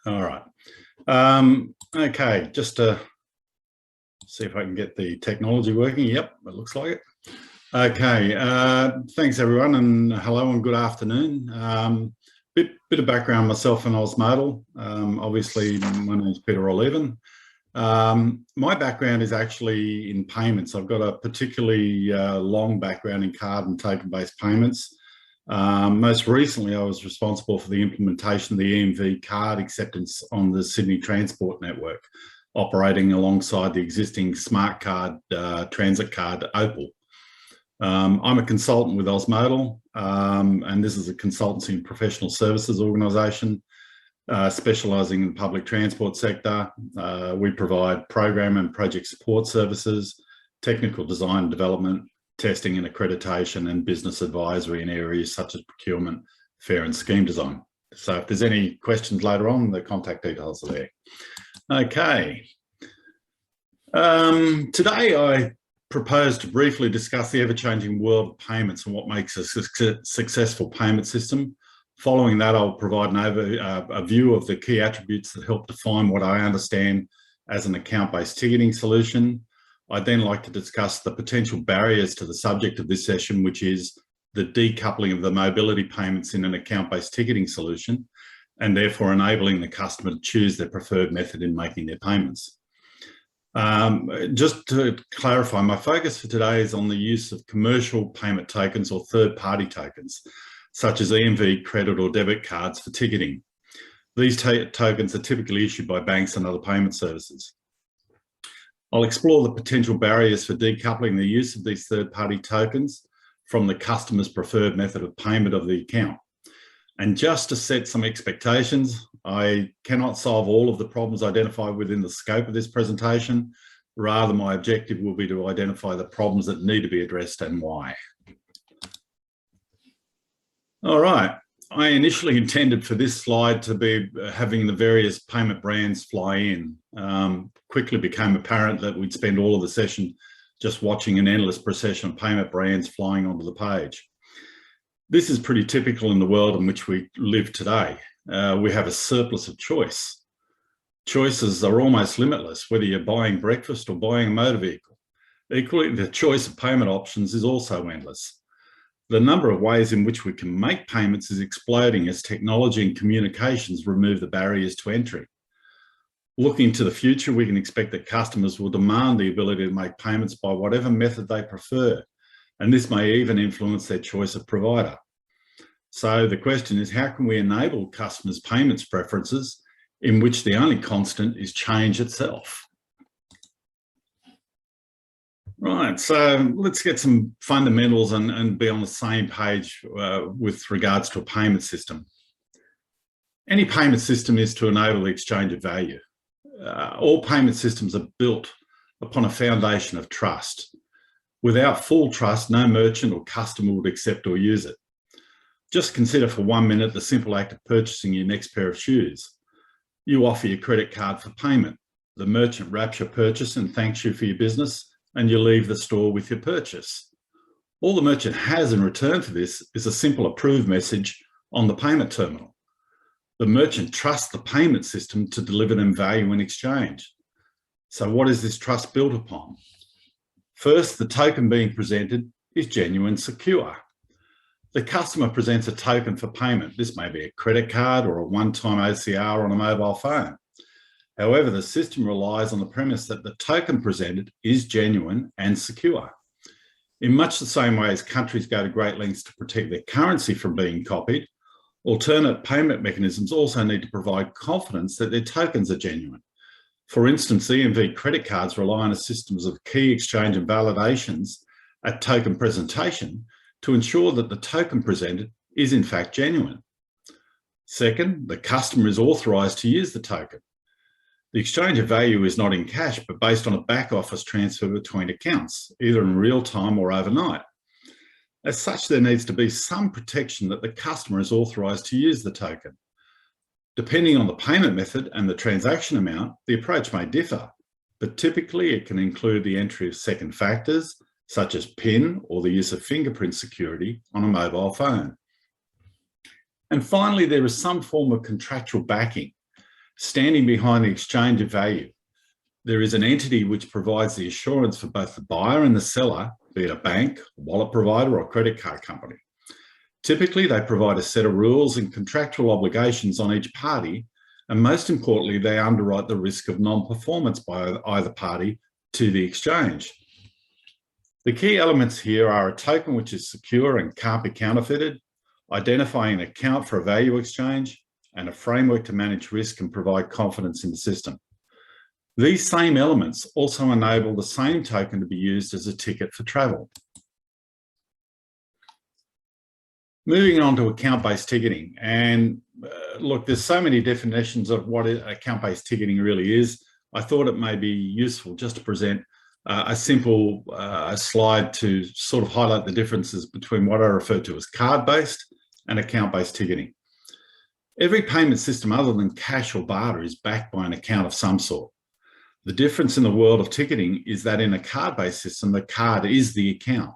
All right. Okay, just to see if I can get the technology working. Yep, it looks like it. Okay, thanks everyone, and hello and good afternoon. Bit of background, myself and Osmodal. Obviously, my name is Peter O'Leven. My background is actually in payments. I've got a particularly long background in card and token-based payments. Most recently, I was responsible for the implementation of the EMV card acceptance on the Sydney Transport Network, operating alongside the existing smart card transit card Opal. I'm a consultant with Osmodal, and this is a consultancy and professional services organisation specialising in the public transport sector. We provide program and project support services, technical design and development, testing and accreditation, and business advisory in areas such as procurement, fare and scheme design. So if there's any questions later on, the contact details are there. Okay. Today I propose to briefly discuss the ever-changing world of payments and what makes a successful payment system. Following that, I'll provide a view of the key attributes that help define what I understand as an account-based ticketing solution. I'd then like to discuss the potential barriers to the subject of this session, which is the decoupling of the mobility payments in an account-based ticketing solution, and therefore enabling the customer to choose their preferred method in making their payments. Just to clarify, my focus for today is on the use of commercial payment tokens or third-party tokens, such as EMV credit or debit cards for ticketing. These tokens are typically issued by banks and other payment services. I'll explore the potential barriers for decoupling the use of these third-party tokens from the customer's preferred method of payment of the account. And just to set some expectations, I cannot solve all of the problems identified within the scope of this presentation. Rather, my objective will be to identify the problems that need to be addressed and why. All right. I initially intended for this slide to be having the various payment brands fly in. Quickly became apparent that we'd spend all of the session just watching an endless procession of payment brands flying onto the page. This is pretty typical in the world in which we live today. We have a surplus of choice. Choices are almost limitless, whether you're buying breakfast or buying a motor vehicle. Equally, the choice of payment options is also endless. The number of ways in which we can make payments is exploding as technology and communications remove the barriers to entry. Looking to the future, we can expect that customers will demand the ability to make payments by whatever method they prefer, and this may even influence their choice of provider. So the question is, how can we enable customers' payments preferences in which the only constant is change itself? Right, so let's get some fundamentals and be on the same page with regards to a payment system. Any payment system is to enable the exchange of value. All payment systems are built upon a foundation of trust. Without full trust, no merchant or customer would accept or use it. Just consider for 1 minute the simple act of purchasing your next pair of shoes. You offer your credit card for payment. The merchant wraps your purchase and thanks you for your business, and you leave the store with your purchase. All the merchant has in return for this is a simple approve message on the payment terminal. The merchant trusts the payment system to deliver them value in exchange. So what is this trust built upon? First, the token being presented is genuine and secure. The customer presents a token for payment. This may be a credit card or a one-time OCR on a mobile phone. However, the system relies on the premise that the token presented is genuine and secure. In much the same way as countries go to great lengths to protect their currency from being copied, alternate payment mechanisms also need to provide confidence that their tokens are genuine. For instance, EMV credit cards rely on systems of key exchange and validations at token presentation to ensure that the token presented is in fact genuine. Second, the customer is authorised to use the token. The exchange of value is not in cash, but based on a back office transfer between accounts, either in real time or overnight. As such, there needs to be some protection that the customer is authorised to use the token. Depending on the payment method and the transaction amount, the approach may differ, but typically it can include the entry of second factors, such as PIN or the use of fingerprint security on a mobile phone. And finally, there is some form of contractual backing. Standing behind the exchange of value, there is an entity which provides the assurance for both the buyer and the seller, be it a bank, a wallet provider, or a credit card company. Typically, they provide a set of rules and contractual obligations on each party, and most importantly, they underwrite the risk of non-performance by either party to the exchange. The key elements here are a token which is secure and can't be counterfeited, identifying an account for a value exchange, and a framework to manage risk and provide confidence in the system. These same elements also enable the same token to be used as a ticket for travel. Moving on to account-based ticketing, and look, there's so many definitions of what account-based ticketing really is. I thought it may be useful just to present a simple slide to sort of highlight the differences between what I refer to as card-based and account-based ticketing. Every payment system other than cash or barter is backed by an account of some sort. The difference in the world of ticketing is that in a card-based system, the card is the account.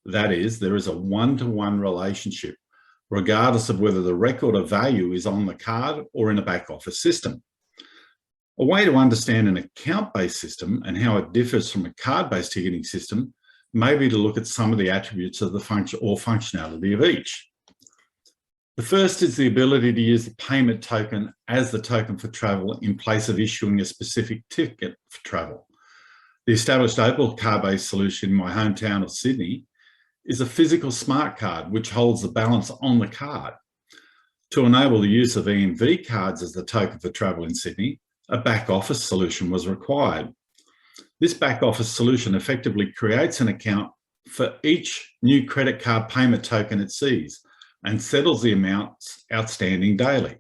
That is, there is a one-to-one relationship, regardless of whether the record of value is on the card or in a back office system. A way to understand an account-based system and how it differs from a card-based ticketing system may be to look at some of the attributes of the function or functionality of each. The first is the ability to use the payment token as the token for travel in place of issuing a specific ticket for travel. The established Opal card-based solution in my hometown of Sydney is a physical smart card which holds the balance on the card. To enable the use of EMV cards as the token for travel in Sydney, a back office solution was required. This back office solution effectively creates an account for each new credit card payment token it sees and settles the amounts outstanding daily.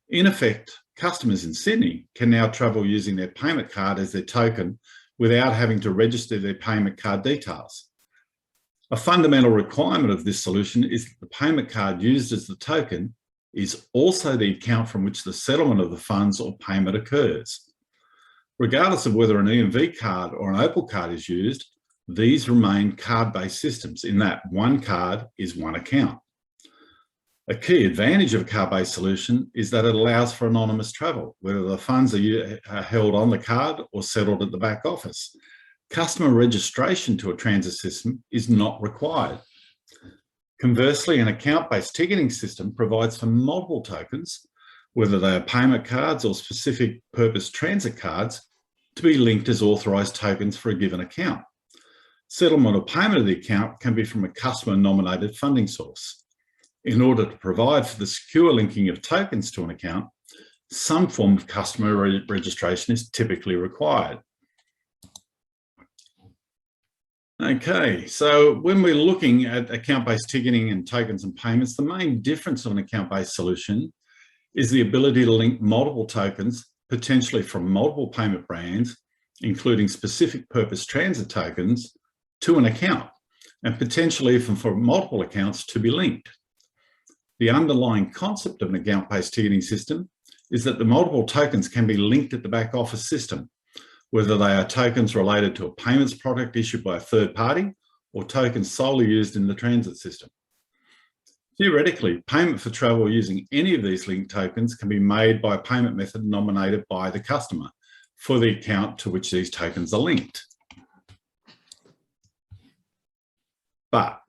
In effect, customers in Sydney can now travel using their payment card as their token without having to register their payment card details. A fundamental requirement of this solution is that the payment card used as the token is also the account from which the settlement of the funds or payment occurs. Regardless of whether an EMV card or an Opal card is used, these remain card-based systems in that one card is one account. A key advantage of a card-based solution is that it allows for anonymous travel, whether the funds are held on the card or settled at the back office. Customer registration to a transit system is not required. Conversely, an account-based ticketing system provides for multiple tokens, whether they are payment cards or specific purpose transit cards, to be linked as authorised tokens for a given account. Settlement or payment of the account can be from a customer-nominated funding source. In order to provide for the secure linking of tokens to an account, some form of customer registration is typically required. Okay, so when we're looking at account-based ticketing and tokens and payments, the main difference of an account-based solution is the ability to link multiple tokens, potentially from multiple payment brands, including specific purpose transit tokens, to an account, and potentially even for multiple accounts to be linked. The underlying concept of an account-based ticketing system is that the multiple tokens can be linked at the back office system, whether they are tokens related to a payments product issued by a third party or tokens solely used in the transit system. Theoretically, payment for travel using any of these linked tokens can be made by a payment method nominated by the customer for the account to which these tokens are linked. But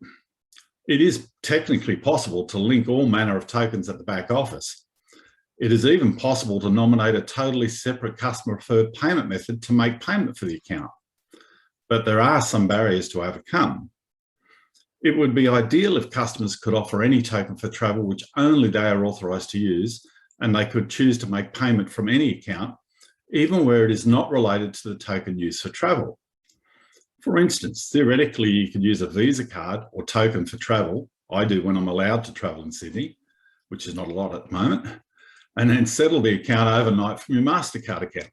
it is technically possible to link all manner of tokens at the back office. It is even possible to nominate a totally separate customer-preferred payment method to make payment for the account. But there are some barriers to overcome. It would be ideal if customers could offer any token for travel which only they are authorised to use, and they could choose to make payment from any account, even where it is not related to the token used for travel. For instance, theoretically, you could use a Visa card or token for travel. I do when I'm allowed to travel in Sydney, which is not a lot at the moment, and then settle the account overnight from your MasterCard account.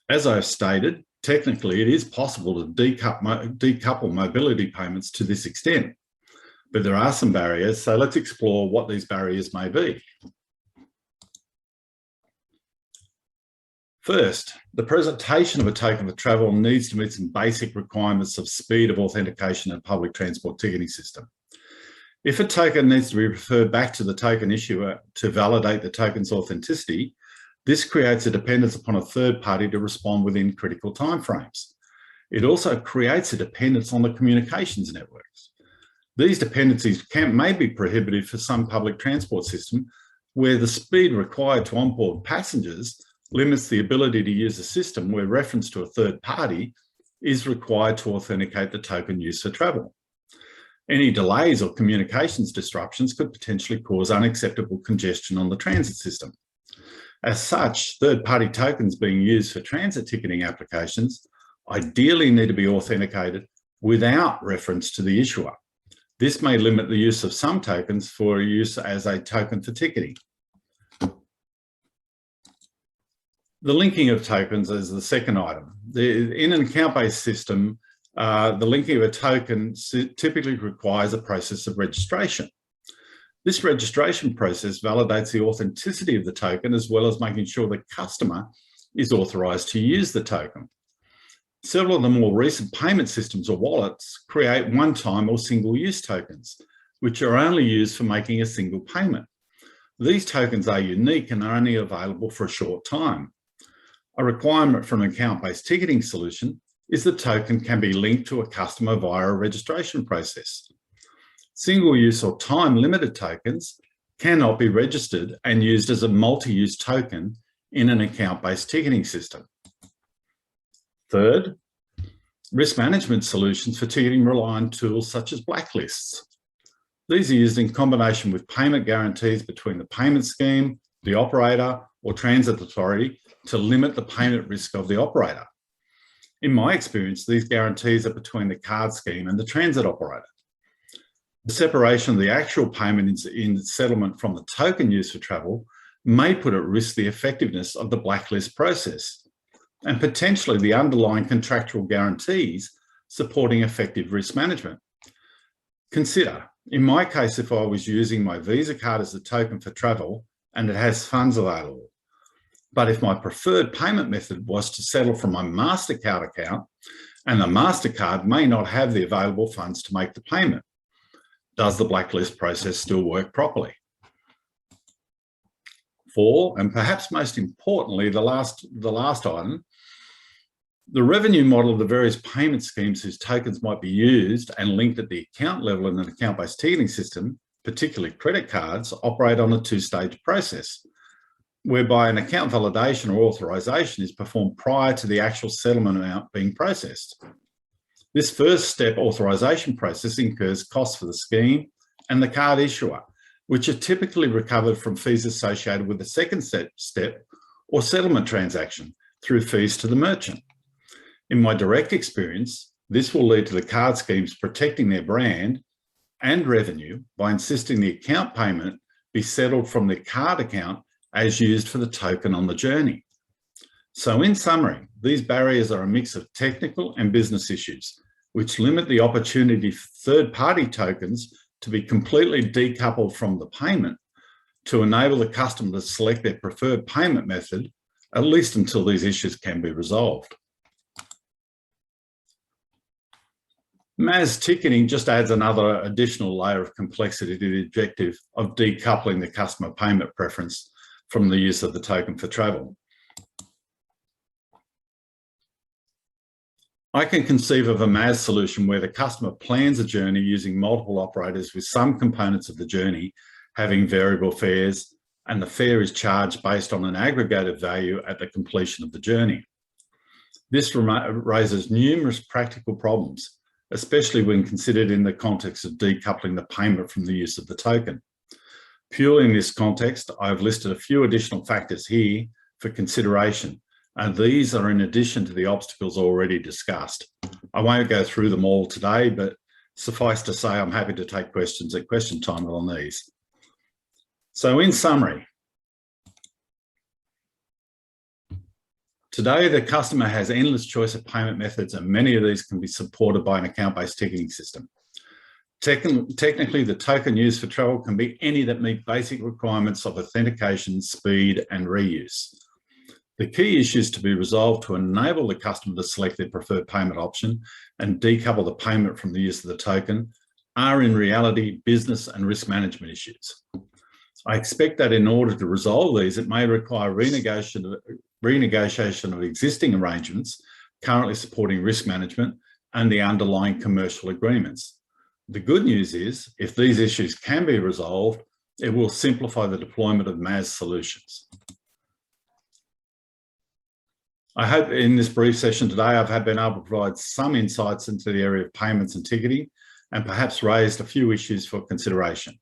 As I've stated, technically it is possible to decouple mobility payments to this extent, but there are some barriers, so let's explore what these barriers may be. First, the presentation of a token for travel needs to meet some basic requirements of speed of authentication in a public transport ticketing system. If a token needs to be referred back to the token issuer to validate the token's authenticity, This creates a dependence upon a third party to respond within critical timeframes. It also creates a dependence on the communications networks. These dependencies may be prohibitive for some public transport system where the speed required to onboard passengers limits the ability to use a system where reference to a third party is required to authenticate the token used for travel. Any delays or communications disruptions could potentially cause unacceptable congestion on the transit system. As such, third-party tokens being used for transit ticketing applications ideally need to be authenticated without reference to the issuer. This may limit the use of some tokens for use as a token for ticketing. The linking of tokens is the second item. In an account-based system, the linking of a token typically requires a process of registration. This registration process validates the authenticity of the token as well as making sure the customer is authorised to use the token. Several of the more recent payment systems or wallets create one-time or single-use tokens, which are only used for making a single payment. These tokens are unique and are only available for a short time. A requirement from an account-based ticketing solution is the token can be linked to a customer via a registration process. Single-use or time-limited tokens cannot be registered and used as a multi-use token in an account-based ticketing system. Third, risk management solutions for ticketing rely on tools such as blacklists. These are used in combination with payment guarantees between the payment scheme, the operator, or transit authority to limit the payment risk of the operator. In my experience, these guarantees are between the card scheme and the transit operator. The separation of the actual payment in settlement from the token used for travel may put at risk the effectiveness of the blacklist process and potentially the underlying contractual guarantees supporting effective risk management. Consider, in my case, if I was using my Visa card as a token for travel and it has funds available, but if my preferred payment method was to settle from my MasterCard account and the MasterCard may not have the available funds to make the payment, does the blacklist process still work properly? Four, and perhaps most importantly, the last item, the revenue model of the various payment schemes whose tokens might be used and linked at the account level in an account-based ticketing system, particularly credit cards, operate on a two-stage process, whereby an account validation or authorization is performed prior to the actual settlement amount being processed. This first step authorization process incurs costs for the scheme and the card issuer, which are typically recovered from fees associated with the second step or settlement transaction through fees to the merchant. In my direct experience, this will lead to the card schemes protecting their brand and revenue by insisting the account payment be settled from the card account as used for the token on the journey. So in summary, these barriers are a mix of technical and business issues, which limit the opportunity for third-party tokens to be completely decoupled from the payment to enable the customer to select their preferred payment method, at least until these issues can be resolved. MAS ticketing just adds another additional layer of complexity to the objective of decoupling the customer payment preference from the use of the token for travel. I can conceive of a MAS solution where the customer plans a journey using multiple operators with some components of the journey having variable fares, and the fare is charged based on an aggregated value at the completion of the journey. This raises numerous practical problems, especially when considered in the context of decoupling the payment from the use of the token. Purely in this context, I've listed a few additional factors here for consideration, and these are in addition to the obstacles already discussed. I won't go through them all today, but suffice to say, I'm happy to take questions at question time on these. So in summary, today, the customer has endless choice of payment methods, and many of these can be supported by an account-based ticketing system. Technically, the token used for travel can be any that meet basic requirements of authentication, speed, and reuse. The key issues to be resolved to enable the customer to select their preferred payment option and decouple the payment from the use of the token are in reality business and risk management issues. I expect that in order to resolve these, it may require renegotiation of existing arrangements currently supporting risk management and the underlying commercial agreements. The good news is, if these issues can be resolved, it will simplify the deployment of MAS solutions. I hope in this brief session today, I've been able to provide some insights into the area of payments and ticketing, and perhaps raised a few issues for consideration.